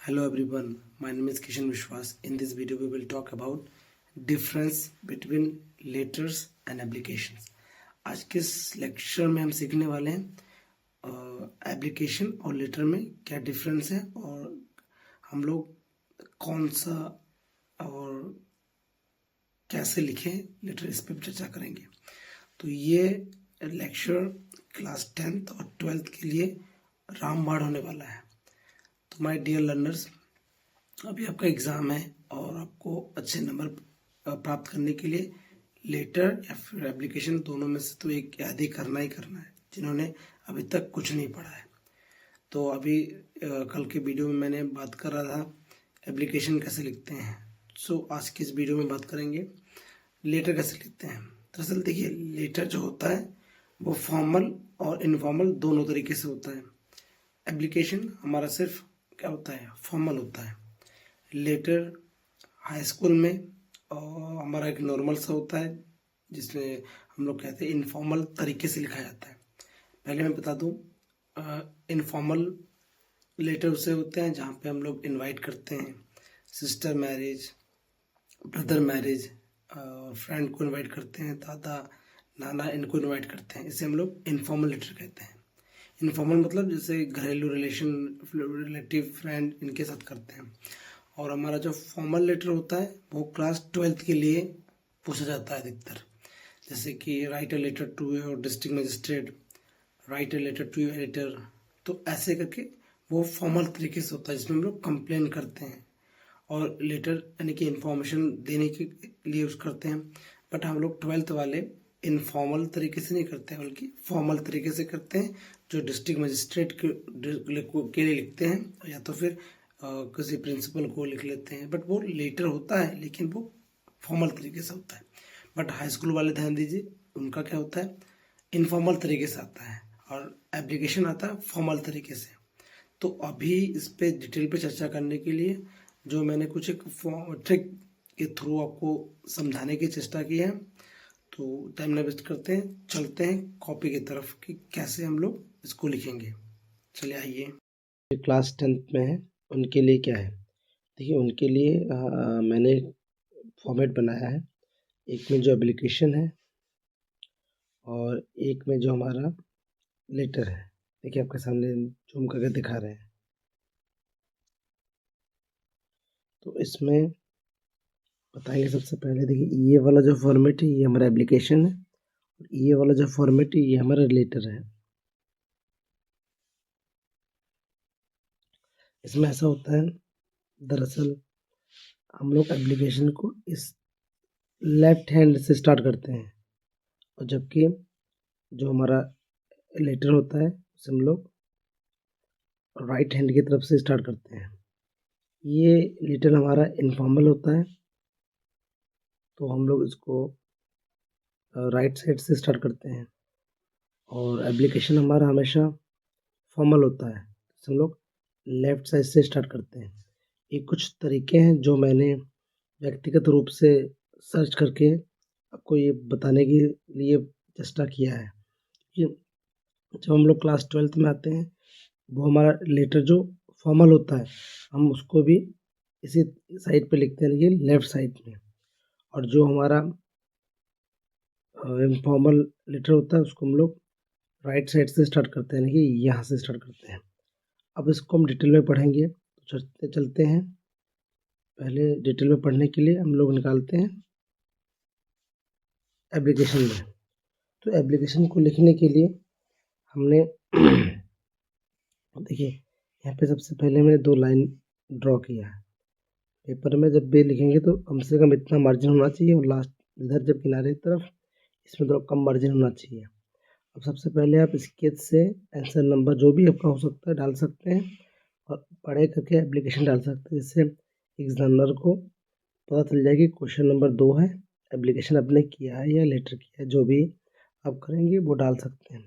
Hello everyone, my name is Kishan Vishwas. In this video we will talk about difference between letters and applications. आज के इस lecture में हम सीखने वाले हैं एप्लीकेशन और लेटर में क्या डिफरेंस है और हम लोग कौन सा और कैसे लिखें लेटर, इस पर चर्चा करेंगे। तो ये लेक्चर क्लास 10th और 12th के लिए रामबाण होने वाला है। तो माय डियर लर्नर्स, अभी आपका एग्ज़ाम है और आपको अच्छे नंबर प्राप्त करने के लिए लेटर या फिर एप्लीकेशन दोनों में से तो एक याद ही करना है जिन्होंने अभी तक कुछ नहीं पढ़ा है। तो अभी कल के वीडियो में मैंने बात कर रहा था एप्लीकेशन कैसे लिखते हैं। सो आज की इस वीडियो में बात करेंगे लेटर कैसे लिखते हैं। दरअसल देखिए, लेटर जो होता है वो फॉर्मल और इनफॉर्मल दोनों तरीके से होता है। एप्लीकेशन हमारा सिर्फ क्या होता है, फॉर्मल होता है। लेटर हाई स्कूल में और हमारा एक नॉर्मल सा होता है जिसमें हम लोग कहते हैं इनफॉर्मल तरीके से लिखा जाता है। पहले मैं बता दूं, इनफॉर्मल लेटर उसे होते हैं जहाँ पे हम लोग इनवाइट करते हैं, sister marriage, brother marriage, friend को इनवाइट करते हैं, दादा नाना इनको इनवाइट करते हैं। इसे हम लोग इनफॉर्मल लेटर कहते हैं। इनफॉर्मल मतलब जैसे घरेलू रिलेटिव फ्रेंड इनके साथ करते हैं। और हमारा जो फॉर्मल लेटर होता है वो क्लास 12th के लिए पूछा जाता है अधिकतर, जैसे कि write a letter to your district magistrate, write a letter to your editor. तो ऐसे करके वो फॉर्मल तरीके से होता है जिसमें हम लोग कंप्लेन करते हैं और लेटर यानी कि इंफॉर्मेशन देने के लिए यूज़ करते हैं। बट हम लोग 12th वाले इनफॉर्मल तरीके से नहीं करते हैं बल्कि फॉर्मल तरीके से करते हैं, जो डिस्ट्रिक्ट मजिस्ट्रेट के लिए लिखते हैं या तो फिर किसी प्रिंसिपल को लिख लेते हैं। बट वो लेटर होता है लेकिन वो फॉर्मल तरीके से होता है। बट हाई स्कूल वाले ध्यान दीजिए, उनका क्या होता है, इनफॉर्मल तरीके से आता है और एप्लीकेशन आता है फॉर्मल तरीके से। तो अभी इस पे डिटेल पे चर्चा करने के लिए जो मैंने कुछ एक ट्रिक के थ्रू आपको समझाने की चेष्टा की है, तो टाइम ना वेस्ट करते हैं, चलते हैं कॉपी की तरफ कि कैसे हम लोग इसको लिखेंगे। चलिए आइए। क्लास 10th में है उनके लिए क्या है, देखिए उनके लिए मैंने फॉर्मेट बनाया है। एक में जो एप्लीकेशन है और एक में जो हमारा लेटर है। देखिए आपके सामने जूम करके दिखा रहे हैं। तो इसमें बताएंगे सबसे पहले, देखिए ये वाला जो फॉर्मेट है ये हमारा एप्लीकेशन है और ये वाला जो फॉर्मेट है ये हमारा लेटर है। इसमें ऐसा होता है, दरअसल हम लोग एप्लीकेशन को इस लेफ्ट हैंड से स्टार्ट करते हैं और जबकि जो हमारा लेटर होता है उसे हम लोग राइट हैंड की तरफ से स्टार्ट करते हैं। ये लेटर हमारा इनफॉर्मल होता है तो हम लोग इसको राइट साइड से स्टार्ट करते हैं और एप्लीकेशन हमारा हमेशा फॉर्मल होता है तो हम लोग लेफ्ट साइड से स्टार्ट करते हैं। ये कुछ तरीके हैं जो मैंने व्यक्तिगत रूप से सर्च करके आपको ये बताने के लिए चेष्टा किया है कि जब हम लोग क्लास 12th में आते हैं वो हमारा लेटर जो फॉर्मल होता है हम उसको भी इसी साइड पे लिखते हैं, ये लेफ्ट साइड में। और जो हमारा इनफॉर्मल लेटर होता है उसको हम लोग राइट साइड से स्टार्ट करते हैं, यानी कि यहाँ से स्टार्ट करते हैं। अब इसको हम डिटेल में पढ़ेंगे तो चलते हैं। पहले डिटेल में पढ़ने के लिए हम लोग निकालते हैं एप्लीकेशन में। तो एप्लीकेशन को लिखने के लिए हमने देखिए यहाँ पे सबसे पहले मैंने 2 लाइन ड्रॉ किया है। पेपर में जब भी लिखेंगे तो कम से कम इतना मार्जिन होना चाहिए और लास्ट इधर जब किनारे की तरफ इसमें थोड़ा कम मार्जिन होना चाहिए। अब सबसे पहले आप स्केच से आंसर नंबर जो भी आपका हो सकता है डाल सकते हैं और पढ़े करके एप्लीकेशन डाल सकते हैं, जिससे एग्जामिनर को पता चल जाए कि क्वेश्चन नंबर 2 है, एप्लीकेशन आपने किया है या लेटर किया है। जो भी आप करेंगे वो डाल सकते हैं।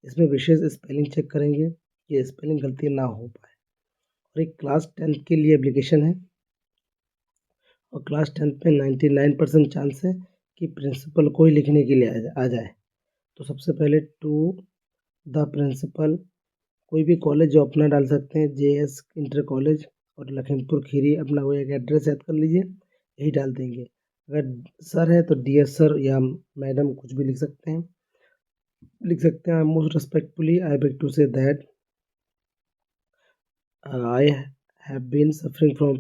इसमें विशेष स्पेलिंग चेक करेंगे कि स्पेलिंग गलती ना हो पाए। और एक क्लास 10th के लिए एप्लीकेशन है और क्लास 10th में 99% चांस है कि प्रिंसिपल को ही लिखने के लिए आ जाए। तो सबसे पहले टू द प्रिंसिपल, कोई भी कॉलेज जो अपना डाल सकते हैं, JS इंटर कॉलेज और लखीमपुर खीरी अपना वो एक एड्रेस याद कर लीजिए, यही डाल देंगे। अगर सर है तो डियर सर या मैडम कुछ भी लिख सकते हैं। Most respectfully I beg to say that I have been suffering from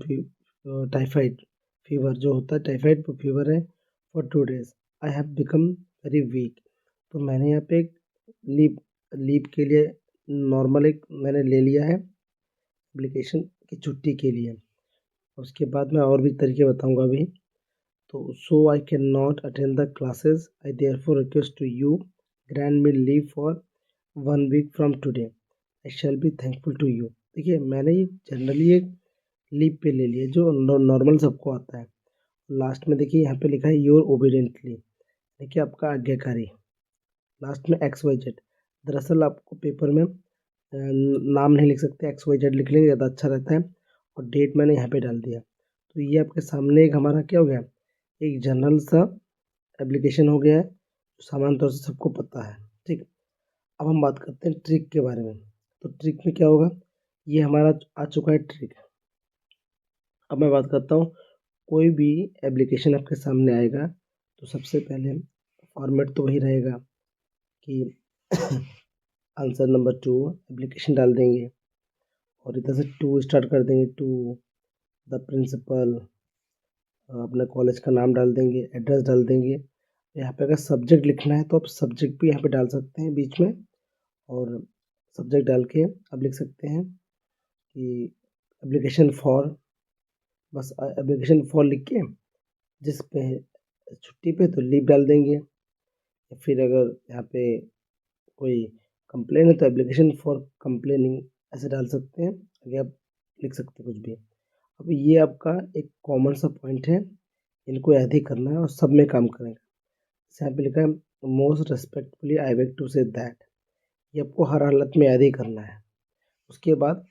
typhoid fever, जो होता है टाइफाइड फीवर है, for 2 days। I have become very weak. तो मैंने यहाँ पे एक लीव लीव के लिए नॉर्मल एक मैंने ले लिया है एप्लीकेशन की छुट्टी के लिए। उसके बाद मैं और भी तरीके बताऊंगा अभी। तो so I can not attend the classes, I therefore request to you grant me leave for 1 week from today, I shall be thankful to you. देखिए मैंने ये जनरली एक लीव पे ले लिया जो नॉर्मल सबको आता है। लास्ट में देखिए यहाँ पे लिखा है योर ओबीडियंटली, देखिए आपका आज्ञाकारी, लास्ट में एक्स वाई जेड। दरअसल आपको पेपर में नाम नहीं लिख सकते, एक्स वाई जेड लिख लेंगे ज़्यादा अच्छा रहता है। और डेट मैंने यहाँ पे डाल दिया। तो ये आपके सामने एक हमारा क्या हो गया, एक जनरल सा एप्लीकेशन हो गया है जो सामान्य तौर से सबको पता है। ठीक, अब हम बात करते हैं ट्रिक के बारे में। तो ट्रिक में क्या होगा, ये हमारा आ चुका है ट्रिक। अब मैं बात करता हूँ, कोई भी एप्लीकेशन आपके सामने आएगा तो सबसे पहले फॉर्मेट तो वही रहेगा कि आंसर नंबर 2 एप्लीकेशन डाल देंगे और इधर से टू स्टार्ट कर देंगे, टू द प्रिंसिपल, अपने कॉलेज का नाम डाल देंगे, एड्रेस डाल देंगे। यहाँ पे अगर सब्जेक्ट लिखना है तो आप सब्जेक्ट भी यहाँ पे डाल सकते हैं बीच में, और सब्जेक्ट डाल के आप लिख सकते हैं कि एप्लीकेशन फॉर, बस एप्लीकेशन फॉर लिख के जिस पे छुट्टी पे तो लीव डाल देंगे। या फिर अगर यहाँ पे कोई कंप्लेन है तो एप्लीकेशन फॉर कंप्लेनिंग ऐसे डाल सकते हैं, आगे आप लिख सकते हैं कुछ भी। अब ये आपका एक कॉमन सा पॉइंट है, इनको याद ही करना है और सब में काम करेंगे। जैसे यहाँ पे लिखा है most respectfully I beg to say that, ये आपको हर हालत में याद ही करना है। उसके बाद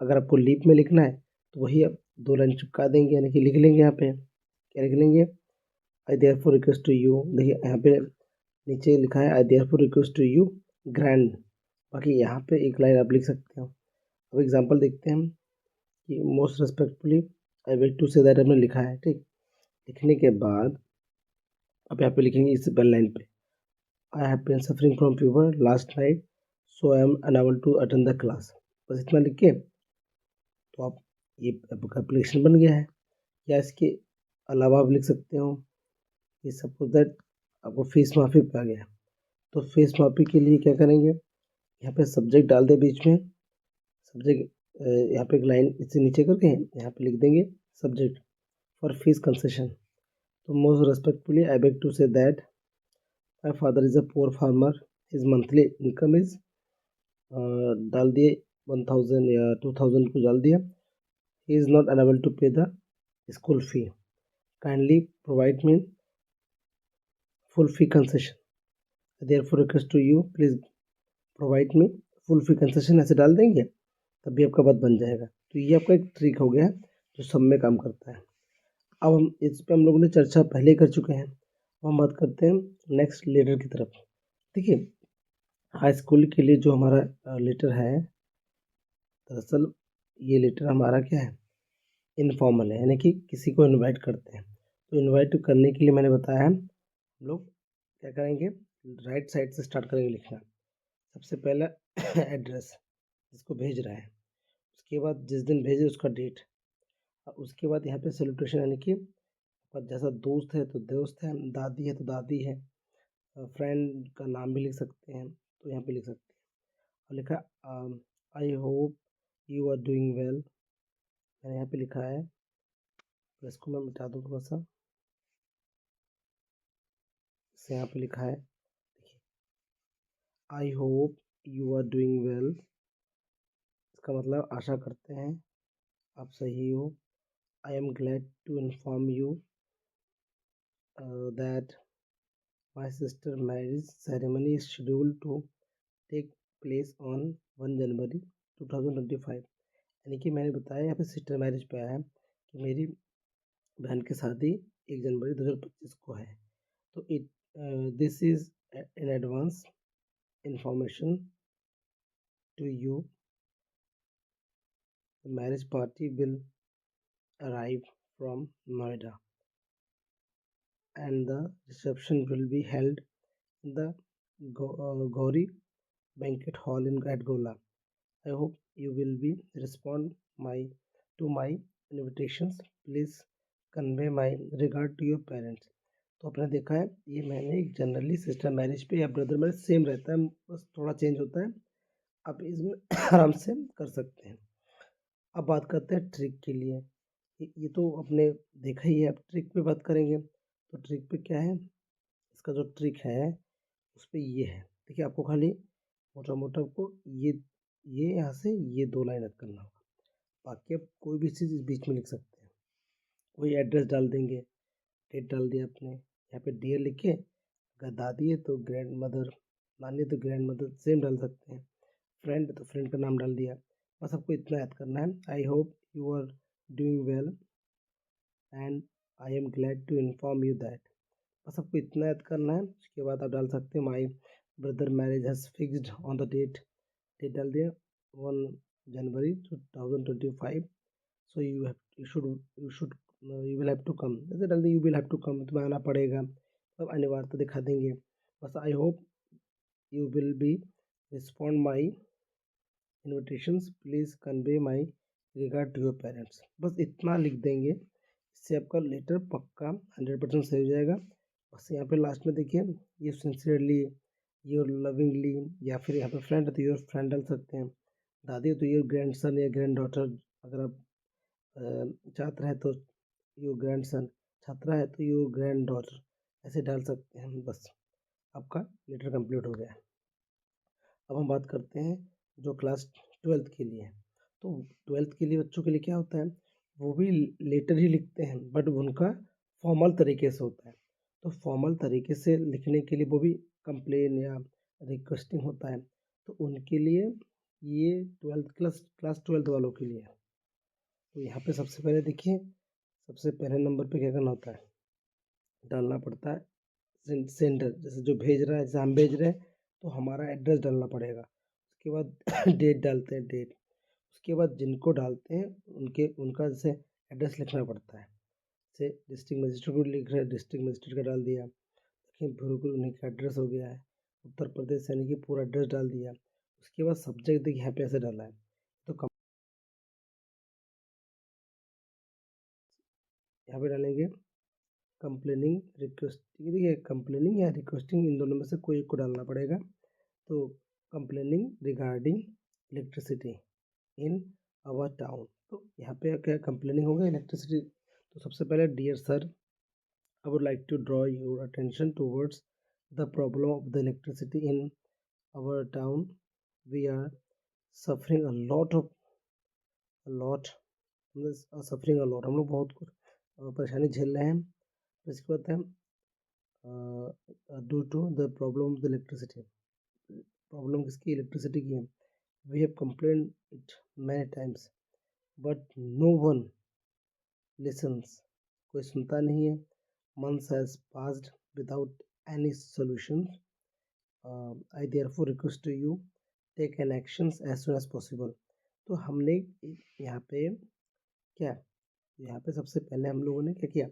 अगर आपको लीप में लिखना है तो वही आप 2 लाइन चिपका देंगे, यानी कि लिख लेंगे यहाँ पे, क्या लिख लेंगे, I therefore request to you. देखिए यहाँ पे नीचे लिखा है I therefore request to you grant, बाकी यहाँ पे एक लाइन आप लिख सकते हो। अब एग्जांपल देखते हैं कि most respectfully I beg to say that हमने लिखा है। ठीक, लिखने के बाद अब यहाँ पे लिखेंगे इससे पहले लाइन पे, I have been suffering from fever last night so I am unable to attend the class. बस इतना लिख के तो आप ये आपका एप्लीकेशन बन गया है। या इसके अलावा आप लिख सकते हो कि सपोज दैट आपको फीस माफ़ी पे आ गया, तो फीस माफ़ी के लिए क्या करेंगे, यहाँ पे सब्जेक्ट डाल दे बीच में, सब्जेक्ट यहाँ पे एक लाइन इससे नीचे करके यहाँ पे लिख देंगे सब्जेक्ट फॉर फीस कंसेशन। तो most respectfully I beg to say that my father is a poor farmer, his monthly income is, डाल दिए 1000 या 2000 को डाल दिया, he is not unable to pay the school fee, kindly provide me full fee concession, therefore request to you please provide me full fee concession, ऐसे डाल देंगे तभी आपका बात बन जाएगा। तो ये आपका एक ट्रिक हो गया जो सब में काम करता है। अब हम इस पे हम लोगों ने चर्चा पहले कर चुके हैं। अब हम बात करते हैं नेक्स्ट लेटर की तरफ। देखिए हाई स्कूल के लिए जो हमारा लेटर है, दरअसल ये लेटर हमारा क्या है, इनफॉर्मल है, यानी कि किसी को इनवाइट करते हैं। तो इनवाइट करने के लिए मैंने बताया है हम लोग क्या करेंगे, राइट साइड से स्टार्ट करेंगे लिखना। सबसे पहला एड्रेस जिसको भेज रहा है, उसके बाद जिस दिन भेजे उसका डेट, और उसके बाद यहाँ पे सेलिब्रेशन, यानी कि जैसा दोस्त है तो दोस्त है, दादी है तो दादी है, फ्रेंड का नाम भी लिख सकते हैं तो यहाँ पे लिख सकते हैं। और लिखा I hope you are doing well, मैंने यहाँ पे लिखा है, तो इसको मैं मिटा दूँ थोड़ा सा, इसे यहाँ पे लिखा है, I hope you are doing well, इसका मतलब आशा करते हैं आप सही हो। I am glad to inform you that my sister marriage ceremony is scheduled to take place on 1 जनवरी 2025, यानी कि मैंने बताया यहाँ पे सिस्टर मैरिज पे आया है कि मेरी बहन की शादी 1 जनवरी 2025 को है। तो it this is in advance information to you the marriage party will arrive from Noida and the reception will be held in the Gauri Banquet Hall at Gola. I hope you will be respond my to my invitations. Please convey my regard to your parents. तो आपने देखा है ये मैंने एक generally sister marriage पे या brother marriage same रहता है, बस थोड़ा चेंज होता है। आप इसमें आराम से कर सकते हैं। अब बात करते हैं ट्रिक के लिए। ये तो आपने देखा ही है, अब ट्रिक पे बात करेंगे। तो ट्रिक पे क्या है, इसका जो ट्रिक है उस पे ये है। देखिए आपको खाली मोटा मोटा आपको ये यहाँ से ये 2 लाइन ऐड करना होगा। बाकी आप कोई भी चीज़ इस बीच में लिख सकते हैं। कोई एड्रेस डाल देंगे, डेट डाल दिया आपने, यहाँ पे डियर लिख के अगर दादी है तो ग्रैंड मदर, नानी है तो ग्रैंड मदर सेम डाल सकते हैं, फ्रेंड है तो फ्रेंड का नाम डाल दिया। बस आपको इतना याद करना है। I hope you are doing well and I am glad to inform you that. बस आपको इतना याद करना है। उसके बाद आप डाल सकते हैं my brother marriage has fixed on the date डाल दिया 1 जनवरी 2025। So you will have to come, जैसे डाल दिया you will have to come, तुम्हें आना पड़ेगा, तब अनिवार्यता दिखा देंगे। बस I hope you will be respond my invitations, please convey my regard to your parents. बस इतना लिख देंगे, इससे आपका लेटर पक्का 100% सही हो जाएगा। बस यहाँ पे लास्ट में देखिए ये सिंसियरली, योर लविंगली, या फिर यहाँ पे फ्रेंड है तो योर फ्रेंड डाल सकते हैं, दादी है तो योर ग्रैंड सन या ग्रैंड डॉटर, अगर आप छात्र है तो योर ग्रैंड सन, छात्रा है तो योर ग्रैंड डॉटर, ऐसे डाल सकते हैं। बस आपका लेटर कंप्लीट हो गया है। अब हम बात करते हैं जो क्लास 12th के लिए है। तो 12th के लिए बच्चों के लिए क्या होता है, वो भी लेटर ही लिखते हैं बट उनका फॉर्मल तरीके से होता है। तो फॉर्मल तरीके से लिखने के लिए वो भी कंप्लेन या रिक्वेस्टिंग होता है। तो उनके लिए ये 12th क्लास 12th वालों के लिए है। तो यहाँ पे सबसे पहले देखिए, सबसे पहले नंबर पे क्या करना होता है, डालना पड़ता है सेंडर, जैसे जो भेज रहा है, जैसे हम भेज रहे हैं तो हमारा एड्रेस डालना पड़ेगा। उसके बाद डेट डालते हैं, डेट। उसके बाद जिनको डालते हैं उनका जैसे एड्रेस लिखना पड़ता है। जैसे डिस्ट्रिक्ट मजिस्ट्रेट को लिख रहे हैं, डिस्ट्रिक्ट मजिस्ट्रेट का डाल दिया, लखीमपुर को उन्हीं का एड्रेस हो गया है, उत्तर प्रदेश यानी कि पूरा एड्रेस डाल दिया। उसके बाद सब्जेक्ट देखिए यहाँ पे ऐसे डाला है, तो यहाँ पे डालेंगे कंप्लेनिंग रिक्वेस्टिंग। देखिए कंप्लेनिंग या रिक्वेस्टिंग इन दोनों में से कोई एक को डालना पड़ेगा। तो complaining regarding electricity in our town, तो यहाँ पे क्या कंप्लेनिंग होगा इलेक्ट्रिसिटी। तो सबसे पहले dear sir, I would like to draw your attention towards the problem of the electricity in our town. We are suffering a lot suffering a lot, हम लोग बहुत कुछ परेशानी झेल रहे हैं। इसके बाद है due to the problem of the electricity, problem किसकी, इलेक्ट्रिसिटी की है। We have complain it many times but no one listens, कोई सुनता नहीं है। months has passed without any solution. I therefore request to you take an actions as soon as possible. तो हमने यहाँ पे क्या, यहाँ पे सबसे पहले हम लोगों ने क्या किया,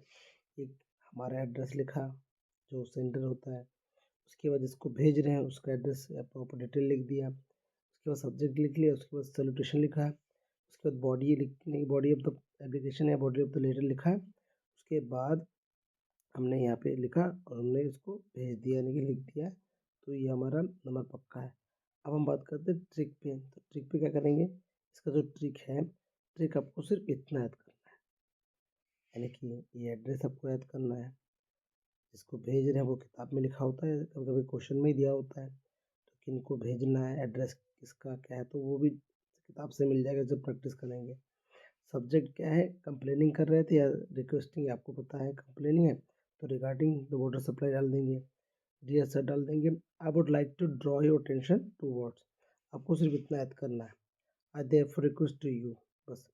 एक हमारा एड्रेस लिखा जो सेंटर होता है, उसके बाद जिसको भेज रहे हैं उसका एड्रेस या प्रॉपर डिटेल लिख दिया, उसके बाद सब्जेक्ट लिख लिया, उसके बाद सैल्यूटेशन लिखा, उसके बाद बॉडी ऑफ द एप्लीकेशन या बॉडी ऑफ द लेटर लिखा है। उसके बाद हमने यहाँ पे लिखा और हमने इसको भेज दिया यानी कि लिख दिया, तो ये हमारा नंबर पक्का है। अब हम बात करते हैं ट्रिक पे। तो ट्रिक पे क्या करेंगे, इसका जो ट्रिक है, ट्रिक आपको सिर्फ इतना याद करना है, यानी कि ये एड्रेस आपको याद करना है, जिसको भेज रहे हैं वो किताब में लिखा होता है, कभी कभी क्वेश्चन में ही दिया होता है, तो किन को भेजना है, एड्रेस किसका क्या है, तो वो भी किताब से मिल जाएगा जब प्रैक्टिस करेंगे। सब्जेक्ट क्या है, कंप्लेनिंग कर रहे थे या रिक्वेस्टिंग, आपको पता है कंप्लेनिंग है तो रिगार्डिंग द वाटर सप्लाई डाल देंगे, डियर सर डाल देंगे। I would like to draw your attention to words, आपको सिर्फ इतना याद करना है, I therefore request to you, बस